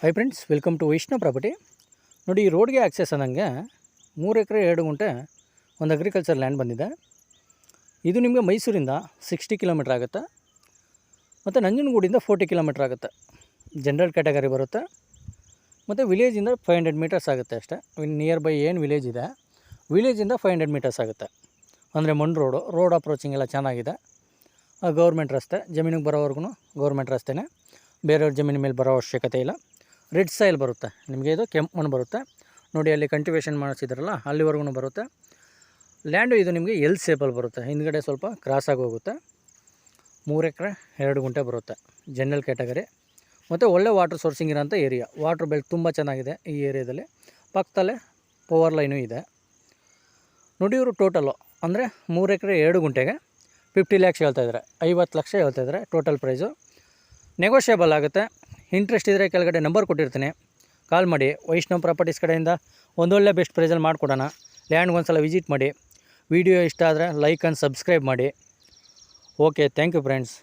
High friends, welcome to Vaishnav property. ನೋಡಿ, ಈ ರೋಡ್ಗೆ ಆಕ್ಸೆಸ್ ಅನ್ನಂಗೆ 3 ಎಕರೆ 2 ಗುಂಟೆ ಒಂದು ಅಗ್ರಿಕಲ್ಚರ್ ಲ್ಯಾಂಡ್ ಬಂದಿದೆ. ಇದು ನಿಮಗೆ ಮೈಸೂರಿಂದ 60 ಕಿಲೋಮೀಟ್ರ್ ಆಗುತ್ತೆ ಮತ್ತು ನಂಜನಗೂಡಿಂದ 40 ಕಿಲೋಮೀಟ್ರ್ ಆಗುತ್ತೆ. ಜನರಲ್ ಕ್ಯಾಟಗರಿ ಬರುತ್ತೆ ಮತ್ತು ವಿಲೇಜಿಂದ 500 ಮೀಟರ್ಸ್ ಆಗುತ್ತೆ ಅಷ್ಟೇ. ನಿಯರ್ ಬೈ ಏನು ವಿಲೇಜ್ ಇದೆ, ವಿಲೇಜಿಂದ 500 ಮೀಟರ್ಸ್ ಆಗುತ್ತೆ. ಅಂದರೆ ಮಣ್ಣು ರೋಡ್ ಅಪ್ರೋಚಿಂಗ್ ಎಲ್ಲ ಚೆನ್ನಾಗಿದೆ. ಗೌರ್ಮೆಂಟ್ ರಸ್ತೆ, ಜಮೀನಿಗೆ ಬರೋವರೆಗೂ ಗೌರ್ಮೆಂಟ್ ರಸ್ತೆನೇ, ಬೇರೆಯವ್ರ ಜಮೀನು ಮೇಲೆ ಬರೋ ಅವಶ್ಯಕತೆ ಇಲ್ಲ. ರೆಡ್ ಸಾಯಿಲ್ ಬರುತ್ತೆ ನಿಮಗೆ, ಇದು ಕೆಂಪು ಮಣ್ಣು ಬರುತ್ತೆ. ನೋಡಿ, ಅಲ್ಲಿ ಕಲ್ಟಿವೇಷನ್ ಮಾಡಿಸಿದ್ರಲ್ಲ ಅಲ್ಲಿವರೆಗೂ ಬರುತ್ತೆ. ಲ್ಯಾಂಡು ಇದು ನಿಮಗೆ ಎಲ್ ಸೇಪಲ್ಲಿ ಬರುತ್ತೆ, ಹಿಂದ್ಗಡೆ ಸ್ವಲ್ಪ ಕ್ರಾಸಾಗಿ ಹೋಗುತ್ತೆ. 3 ಎಕರೆ 2 ಗುಂಟೆ ಬರುತ್ತೆ, ಜನರಲ್ ಕ್ಯಾಟಗರಿ ಮತ್ತು ಒಳ್ಳೆ ವಾಟರ್ ಸೋರ್ಸಿಂಗ್ ಇರೋಂಥ ಏರಿಯಾ. ವಾಟ್ರ್ ಬೆಲ್ಟ್ ತುಂಬ ಚೆನ್ನಾಗಿದೆ ಈ ಏರಿಯಾದಲ್ಲಿ. ಪಕ್ಕದಲ್ಲೇ ಪವರ್ ಲೈನು ಇದೆ. ನೋಡಿ, ಇವರು ಟೋಟಲು ಅಂದರೆ 3 ಎಕರೆ 2 ಗುಂಟೆಗೆ 50 ಲ್ಯಾಕ್ಸ್ ಹೇಳ್ತಾಯಿದ್ದಾರೆ, 50 ಲಕ್ಷ ಹೇಳ್ತಾಯಿದ್ದಾರೆ ಟೋಟಲ್ ಪ್ರೈಸು. ನೆಗೋಷಿಯಬಲ್ ಆಗುತ್ತೆ. ಇಂಟ್ರೆಸ್ಟ್ ಇದ್ದರೆ ಕೆಳಗಡೆ ನಂಬರ್ ಕೊಟ್ಟಿರ್ತೀನಿ, ಕಾಲ್ ಮಾಡಿ. ವೈಷ್ಣವ್ ಪ್ರಾಪರ್ಟೀಸ್ ಕಡೆಯಿಂದ ಒಂದೊಳ್ಳೆ ಬೆಸ್ಟ್ ಪ್ರೈಸಲ್ಲಿ ಮಾಡಿಕೊಡೋಣ. ಲ್ಯಾಂಡ್ಗೆ ಒಂದು ಸಲ ವಿಸಿಟ್ ಮಾಡಿ. ವಿಡಿಯೋ ಇಷ್ಟ ಆದರೆ ಲೈಕ್ ಆ್ಯಂಡ್ ಸಬ್ಸ್ಕ್ರೈಬ್ ಮಾಡಿ. Okay, thank you friends.